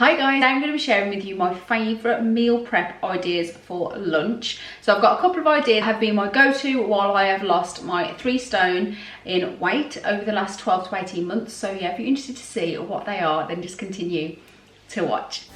Hi guys, I'm going to be sharing with you my favourite meal prep ideas for lunch. So I've got a couple of ideas that have been my go-to while I have lost my 3 stone in weight over the last 12 to 18 months. So yeah, if you're interested to see what they are, then just continue to watch.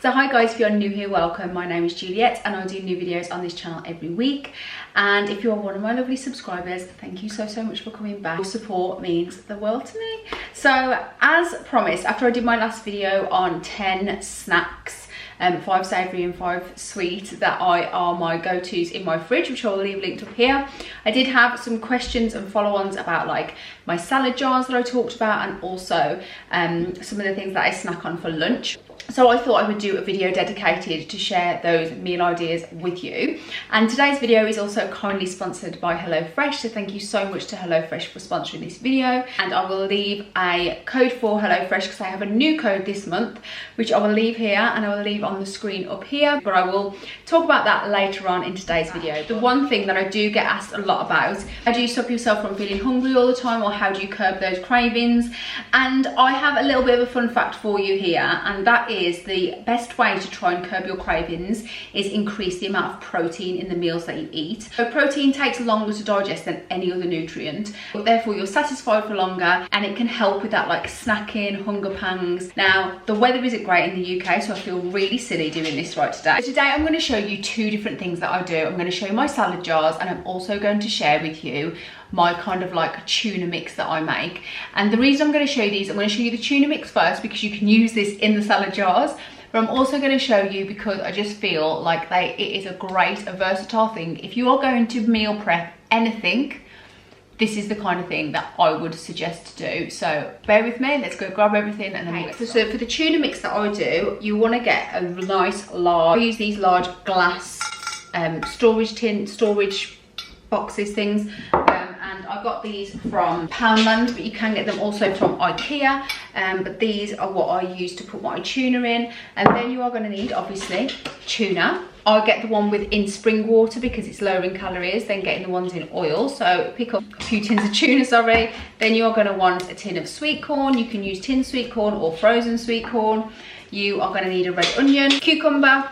So hi guys, if you're new here, welcome. My name is Juliette and I do new videos on this channel every week. And if you're one of my lovely subscribers, thank you so much for coming back. Your support means the world to me. So as promised, after I did my last video on 10 snacks, 5 savoury and 5 sweet that are my go-tos in my fridge, which I will leave linked up here. I did have some questions and follow-ons about like my salad jars that I talked about, and also some of the things that I snack on for lunch. So I thought I would do a video dedicated to share those meal ideas with you. And today's video is also kindly sponsored by HelloFresh. So thank you so much to HelloFresh for sponsoring this video. And I will leave a code for HelloFresh because I have a new code this month, which I will leave here and I will leave on the screen up here. But I will talk about that later on in today's video. The one thing that I do get asked a lot about, how do you stop yourself from feeling hungry all the time, or how do you curb those cravings? And I have a little bit of a fun fact for you here, and that is the best way to try and curb your cravings is increase the amount of protein in the meals that you eat. So protein takes longer to digest than any other nutrient, but therefore you're satisfied for longer, and it can help with that like snacking, hunger pangs. Now the weather isn't great in the UK, so I feel really silly doing this right today. So today I'm going to show you 2 different things that I do. I'm going to show you my salad jars, and I'm also going to share with you my kind of like tuna mix that I make. And the reason I'm going to show you these, I'm going to show you the tuna mix first because you can use this in the salad jars, but I'm also going to show you because I just feel like it is a versatile thing. If you are going to meal prep anything, this is the kind of thing that I would suggest to do. So bear with me, let's go grab everything and then we'll get started. So for the tuna mix that I do, you want to get a nice large, I use these large glass storage boxes things. And I got these from Poundland, but you can get them also from IKEA. But these are what I use to put my tuna in. And then you are going to need, obviously, tuna. I get the one in spring water because it's lower in calories than getting the ones in oil. So pick up a few tins of tuna, sorry. Then you are going to want a tin of sweet corn. You can use tin sweet corn or frozen sweet corn. You are going to need a red onion, cucumber,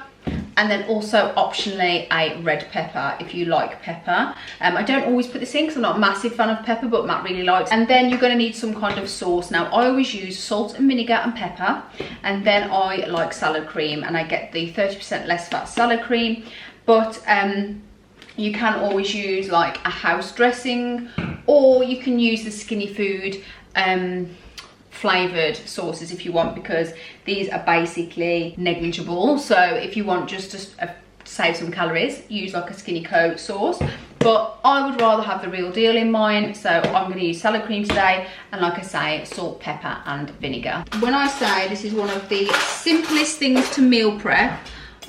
and then also optionally a red pepper if you like pepper. I don't always put this in because I'm not a massive fan of pepper, but Matt really likes. And then you're going to need some kind of sauce. Now I always use salt and vinegar and pepper, and then I like salad cream, and I get the 30% less fat salad cream. But you can always use like a house dressing, or you can use the Skinny Food flavoured sauces if you want, because these are basically negligible. So if you want just to save some calories, use like a Skinny Co sauce, but I would rather have the real deal in mind. So I'm going to use salad cream today, and like I say, salt, pepper and vinegar. When I say this is one of the simplest things to meal prep,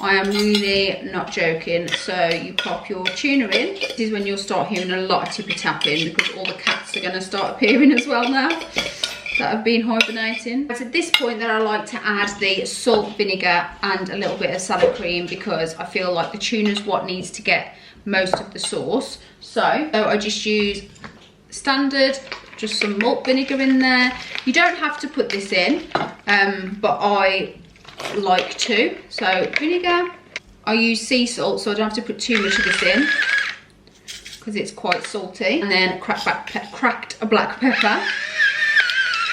I am really not joking. So you pop your tuna in. This is when you'll start hearing a lot of tippy tapping because all the cats are going to start appearing as well now that have been hibernating. It's at this point that I like to add the salt, vinegar and a little bit of salad cream, because I feel like the tuna's what needs to get most of the sauce. So I just use standard, just some malt vinegar in there. You don't have to put this in, but I like to. So vinegar, I use sea salt, so I don't have to put too much of this in because it's quite salty. And then cracked a black pepper.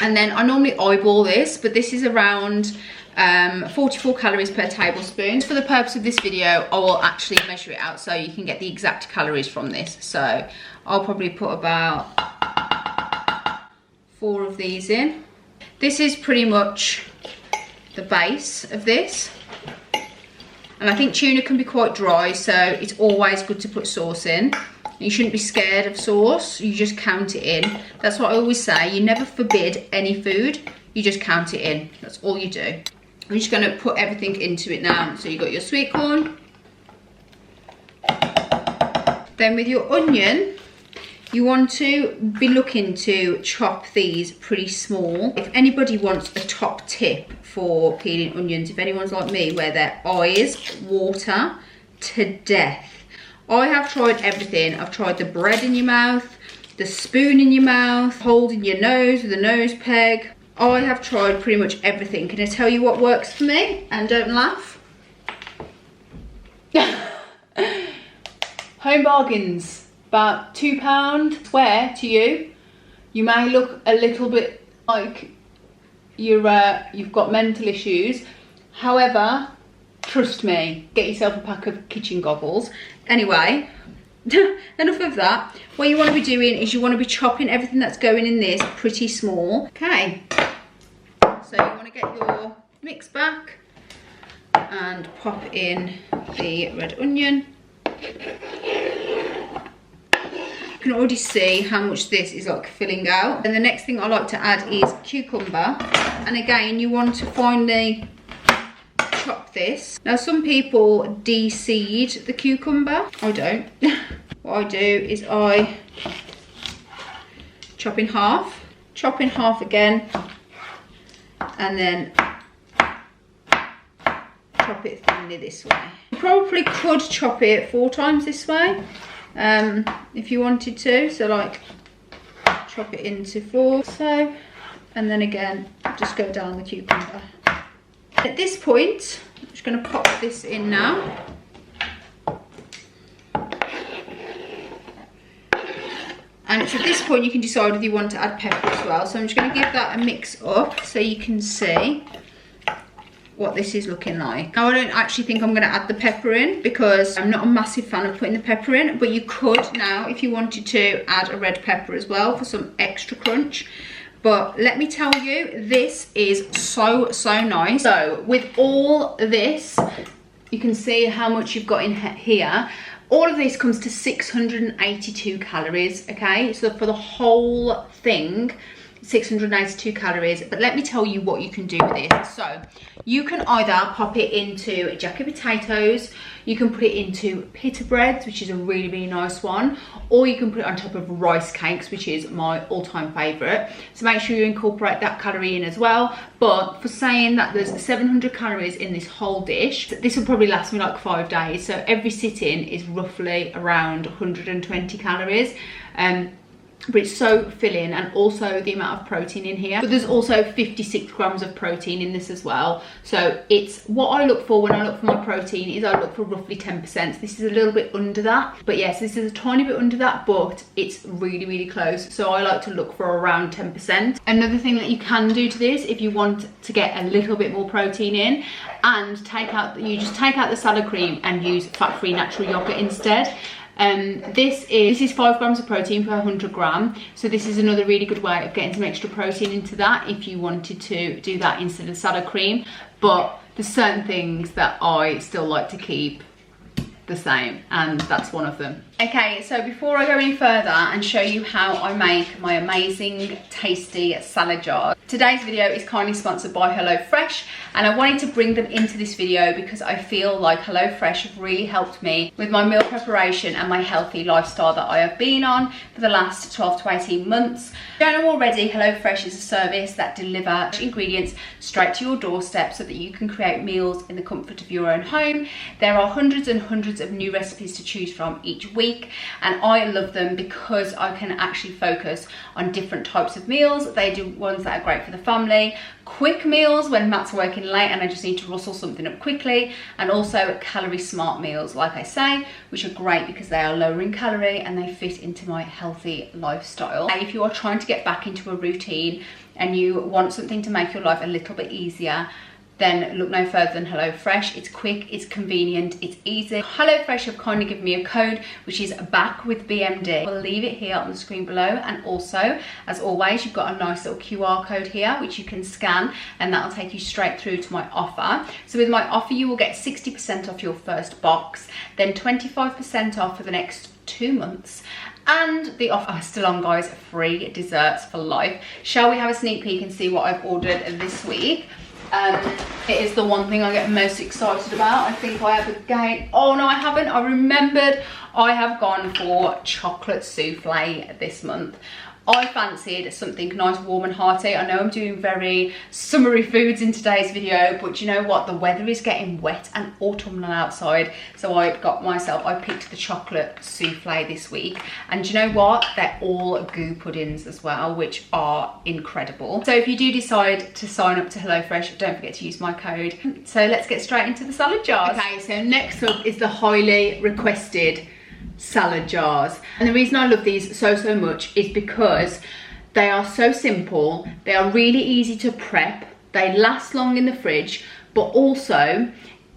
And then I normally eyeball this, but this is around 44 calories per tablespoon. For the purpose of this video, I will actually measure it out so you can get the exact calories from this. So I'll probably put about 4 of these in. This is pretty much the base of this. And I think tuna can be quite dry, so it's always good to put sauce in. You shouldn't be scared of sauce, you just count it in. That's what I always say, you never forbid any food, you just count it in. That's all you do. I'm just going to put everything into it now. So you got your sweet corn. Then with your onion, you want to be looking to chop these pretty small. If anybody wants a top tip for peeling onions, if anyone's like me where their eyes water to death, I have tried everything. I've tried the bread in your mouth, the spoon in your mouth, holding your nose with a nose peg. I have tried pretty much everything. Can I tell you what works for me? And don't laugh. Home bargains, about £2. Swear to you, you may look a little bit like you've got mental issues. However, trust me, get yourself a pack of kitchen goggles. Anyway, enough of that. What you want to be doing is you want to be chopping everything that's going in this pretty small. Okay, so you want to get your mix back and pop in the red onion. You can already see how much this is like filling out. And the next thing I like to add is cucumber. And again, you want to finely chop this. Now some people de-seed the cucumber. I don't. What I do is I chop in half again, and then chop it thinly this way. You probably could chop it 4 times this way if you wanted to, so like chop it into 4, so, and then again just go down the cucumber. At this point I'm just going to pop this in now. And it's at this point you can decide whether you want to add pepper as well. So I'm just going to give that a mix up so you can see what this is looking like. Now I don't actually think I'm going to add the pepper in because I'm not a massive fan of putting the pepper in, but you could now if you wanted to add a red pepper as well for some extra crunch. But let me tell you, this is so nice. So with all this, you can see how much you've got in here. All of this comes to 682 calories, okay? So for the whole thing, 682 calories. But let me tell you what you can do with this. So you can either pop it into jacket potatoes, you can put it into pita breads, which is a really nice one, or you can put it on top of rice cakes, which is my all-time favorite. So make sure you incorporate that calorie in as well. But for saying that there's 700 calories in this whole dish, this will probably last me like 5 days. So every sitting is roughly around 120 calories. But it's so filling, and also the amount of protein in here. But there's also 56 grams of protein in this as well. So it's what I look for when I look for my protein is I look for roughly 10%. So this is a little bit under that. But yes, this is a tiny bit under that, but it's really close. So I like to look for around 10%. Another thing that you can do to this, if you want to get a little bit more protein in, and you just take out the salad cream and use fat-free natural yogurt instead. This is 5 grams of protein per 100 gram, so this is another really good way of getting some extra protein into that if you wanted to do that instead of salad cream. But there's certain things that I still like to keep the same, and that's one of them. Okay, so before I go any further and show you how I make my amazing tasty salad jar, today's video is kindly sponsored by HelloFresh, and I wanted to bring them into this video because I feel like HelloFresh have really helped me with my meal preparation and my healthy lifestyle that I have been on for the last 12 to 18 months. If you don't know already, HelloFresh is a service that delivers ingredients straight to your doorstep so that you can create meals in the comfort of your own home. There are hundreds and hundreds of new recipes to choose from each week, and I love them because I can actually focus on different types of meals. They do ones that are great for the family, quick meals when Matt's working late and I just need to rustle something up quickly, and also calorie smart meals, like I say, which are great because they are lower in calorie and they fit into my healthy lifestyle. And if you are trying to get back into a routine and you want something to make your life a little bit easier, then look no further than HelloFresh. It's quick, it's convenient, it's easy. HelloFresh have kindly given me a code which is back with BMD. I'll leave it here on the screen below, and also, as always, you've got a nice little QR code here which you can scan, and that'll take you straight through to my offer. So with my offer you will get 60% off your first box, then 25% off for the next 2 months, and the offer is still on, guys, free desserts for life. Shall we have a sneak peek and see what I've ordered this week? It is the one thing I get most excited about. I think I have again, oh no I haven't, I remembered, I have gone for chocolate souffle this month. I fancied something nice, warm and hearty. I know I'm doing very summery foods in today's video, but you know what? The weather is getting wet and autumnal outside. So I picked the chocolate souffle this week. And you know what? They're all goo puddings as well, which are incredible. So if you do decide to sign up to HelloFresh, don't forget to use my code. So let's get straight into the salad jars. Okay, so next up is the highly requested salad jars, and the reason I love these so much is because they are so simple, they are really easy to prep, they last long in the fridge, but also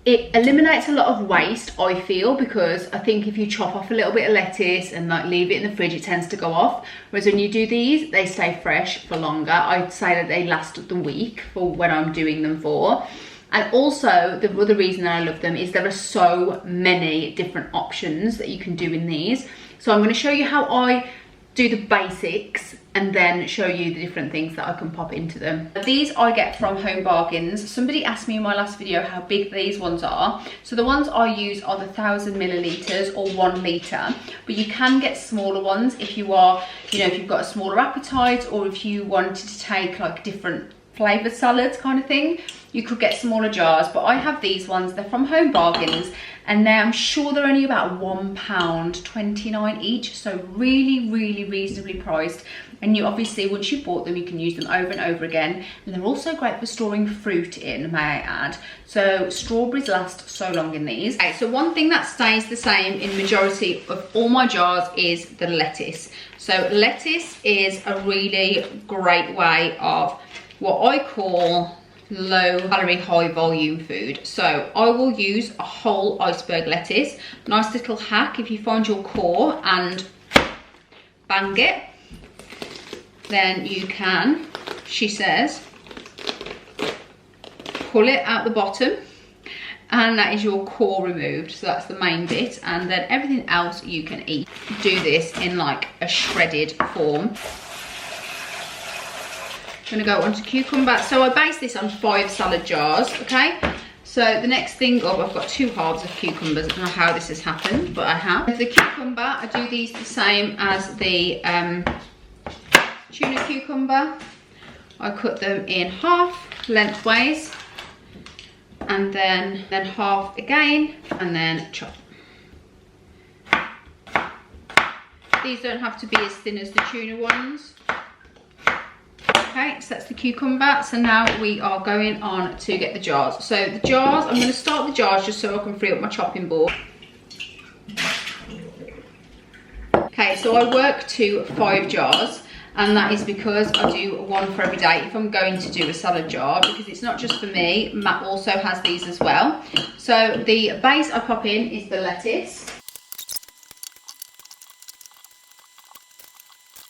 it eliminates a lot of waste, I feel, because I think if you chop off a little bit of lettuce and like leave it in the fridge, it tends to go off, whereas when you do these, they stay fresh for longer. I'd say that they last the week for when I'm doing them for. And also, the other reason I love them is there are so many different options that you can do in these. So I'm going to show you how I do the basics and then show you the different things that I can pop into them. These I get from Home Bargains. Somebody asked me in my last video how big these ones are. So the ones I use are the 1000 millilitres or 1 litre, but you can get smaller ones if you are, you know, if you've got a smaller appetite, or if you wanted to take like different flavoured salads kind of thing, you could get smaller jars. But I have these ones, they're from Home Bargains, and I'm sure they're only about £1.29 each, so really reasonably priced. And you obviously, once you've bought them, you can use them over and over again, and they're also great for storing fruit in, may I add. So strawberries last so long in these. Okay, so one thing that stays the same in majority of all my jars is the lettuce. So lettuce is a really great way of what I call low calorie, high volume food. So I will use a whole iceberg lettuce. Nice little hack: if you find your core and bang it, then you can, she says, pull it out the bottom, and that is your core removed. So that's the main bit, and then everything else you can eat. Do this in like a shredded form. I'm gonna go on to cucumber. So I base this on 5 salad jars, okay? So the next thing up, I've got 2 halves of cucumbers. I don't know how this has happened, but I have. The cucumber, I do these the same as the tuna cucumber. I cut them in half lengthways, and then half again, and then chop. These don't have to be as thin as the tuna ones. Okay, so that's the cucumber. So now we are going on to get the jars. So the jars, I'm going to start the jars just so I can free up my chopping board. Okay, so I work to 5 jars, and that is because I do 1 for every day if I'm going to do a salad jar, because it's not just for me, Matt also has these as well. So the base I pop in is the lettuce.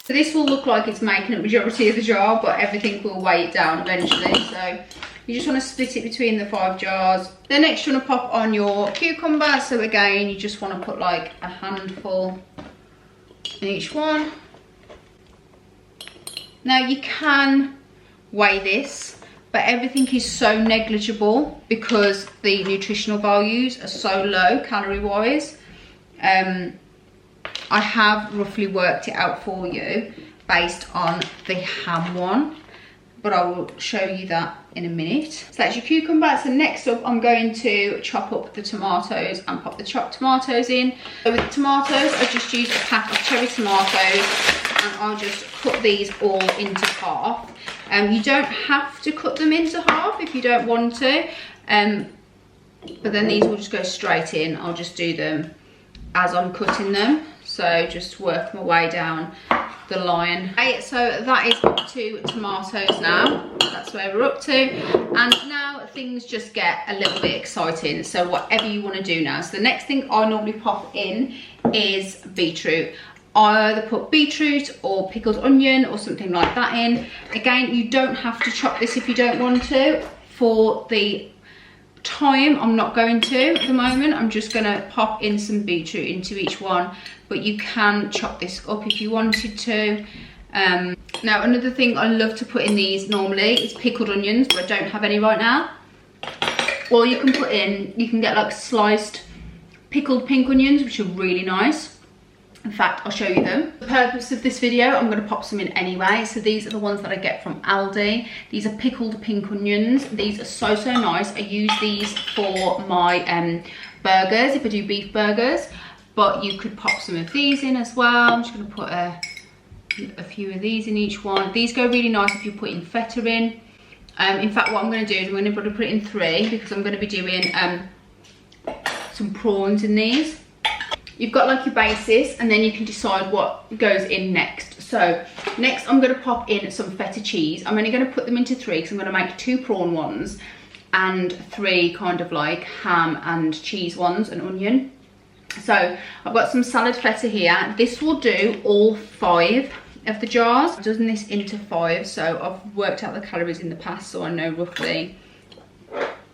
So this will look like it's making up majority of the jar, but everything will weigh it down eventually. So you just want to split it between the 5 jars. Then next you want to pop on your cucumber. So again, you just want to put like a handful in each one. Now you can weigh this, but everything is so negligible because the nutritional values are so low calorie wise. I have roughly worked it out for you based on the ham one, but I will show you that in a minute. So that's your cucumber. So next up, I'm going to chop up the tomatoes and pop the chopped tomatoes in. So with the tomatoes, I just used a pack of cherry tomatoes, and I'll just cut these all into half. You don't have to cut them into half if you don't want to, but then these will just go straight in. I'll just do them as I'm cutting them. So just work my way down the line. Okay, so that is up to tomatoes now. That's where we're up to. And now things just get a little bit exciting. So whatever you want to do now. So the next thing I normally pop in is beetroot. I either put beetroot or pickled onion or something like that in. Again, you don't have to chop this if you don't want to. For the time, I'm not going to at the moment. I'm just going to pop in some beetroot into each one, but you can chop this up if you wanted to. Now another thing I love to put in these normally is pickled onions, but I don't have any right now. Or you can put in, you can get like sliced pickled pink onions, which are really nice. In fact, I'll show you them. The purpose of this video, I'm going to pop some in anyway. So these are the ones that I get from Aldi. These are pickled pink onions. These are so nice. I use these for my burgers, if I do beef burgers. But you could pop some of these in as well. I'm just going to put a few of these in each one. These go really nice if you're putting feta in. In fact, what I'm going to do is I'm going to put it in 3 because I'm going to be doing some prawns in these. You've got like your basis, and then you can decide what goes in next. So next I'm going to pop in some feta cheese. I'm only going to put them into 3 because I'm going to make 2 prawn ones and 3 kind of like ham and cheese ones and onion. So I've got some salad feta here. This will do all 5 of the jars. I've done this into 5, so I've worked out the calories in the past, so I know roughly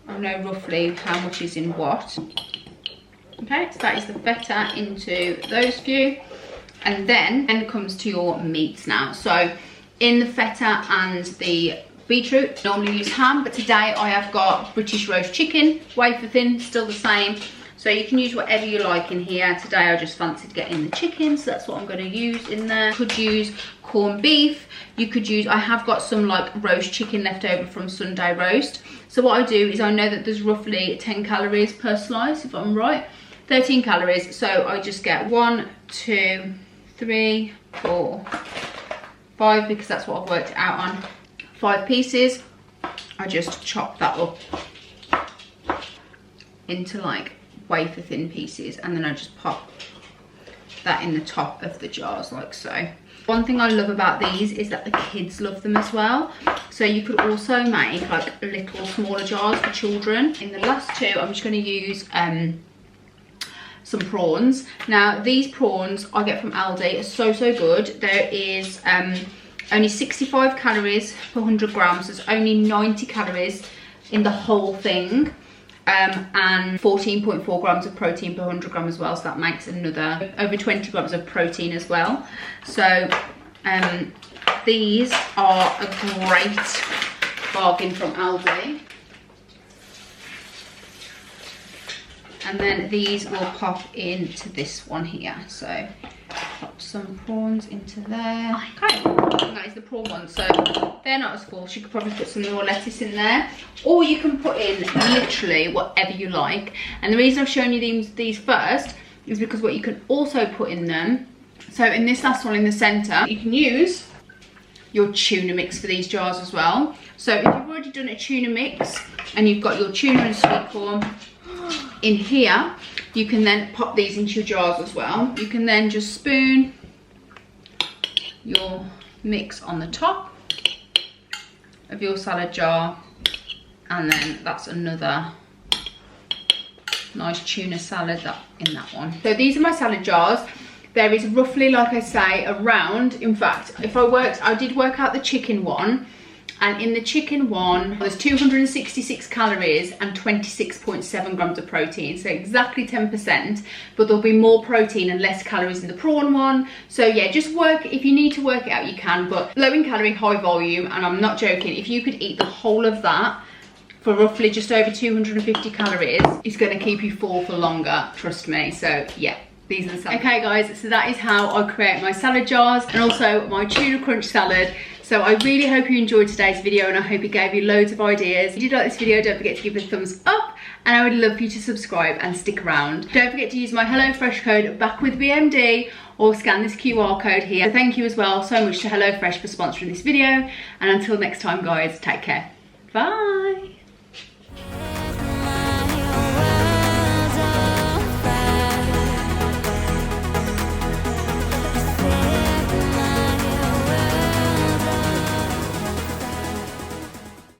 how much is in what. Okay, so that is the feta into those few, and then comes to your meats now. So in the feta and the beetroot, I normally use ham, but today I have got British roast chicken, wafer thin, still the same. So you can use whatever you like in here. Today I just fancied getting the chicken, so that's what I'm going to use in there. You could use corned beef. You could use, I have got some like roast chicken left over from Sunday roast. So what I do is I know that there's roughly 10 calories per slice, if I'm right. 13 calories, so I just get 1, 2, 3, 4, 5, because that's what I've worked it out on. 5 pieces. I just chop that up into like wafer thin pieces, and then I just pop that in the top of the jars like so. One thing I love about these is that the kids love them as well. So you could also make like little smaller jars for children. In the last 2, I'm just going to use some prawns. Now these prawns I get from Aldi are so good. There is only 65 calories per 100 grams. There's only 90 calories in the whole thing, and 14.4 grams of protein per 100 grams as well, so that makes another over 20 grams of protein as well. So these are a great bargain from Aldi. And then these will pop into this one here. So pop some prawns into there. Okay, and that is the prawn one. So they're not as full. You could probably put some more lettuce in there, or you can put in literally whatever you like. And the reason I've shown you these first is because what you can also put in them. So in this last one in the center, you can use your tuna mix for these jars as well. So if you've already done a tuna mix and you've got your tuna and sweet corn in here, you can then pop these into your jars as well. You can then just spoon your mix on the top of your salad jar, and then that's another nice tuna salad in that one. So these are my salad jars. There is roughly, like I say, around, in fact, I did work out the chicken one, and in the chicken one, there's 266 calories and 26.7 grams of protein, so exactly 10%, but there'll be more protein and less calories in the prawn one. So yeah, just work, if you need to work it out, you can, but low in calorie, high volume, and I'm not joking, if you could eat the whole of that for roughly just over 250 calories, it's gonna keep you full for longer, trust me. So yeah. These are the salads. Okay guys, so that is how I create my salad jars and also my tuna crunch salad. So I really hope you enjoyed today's video, and I hope it gave you loads of ideas. If you did like this video, don't forget to give it a thumbs up, and I would love for you to subscribe and stick around. Don't forget to use my HelloFresh code BACKWITHBMD or scan this QR code here. So thank you as well so much to HelloFresh for sponsoring this video, and until next time guys, take care. Bye.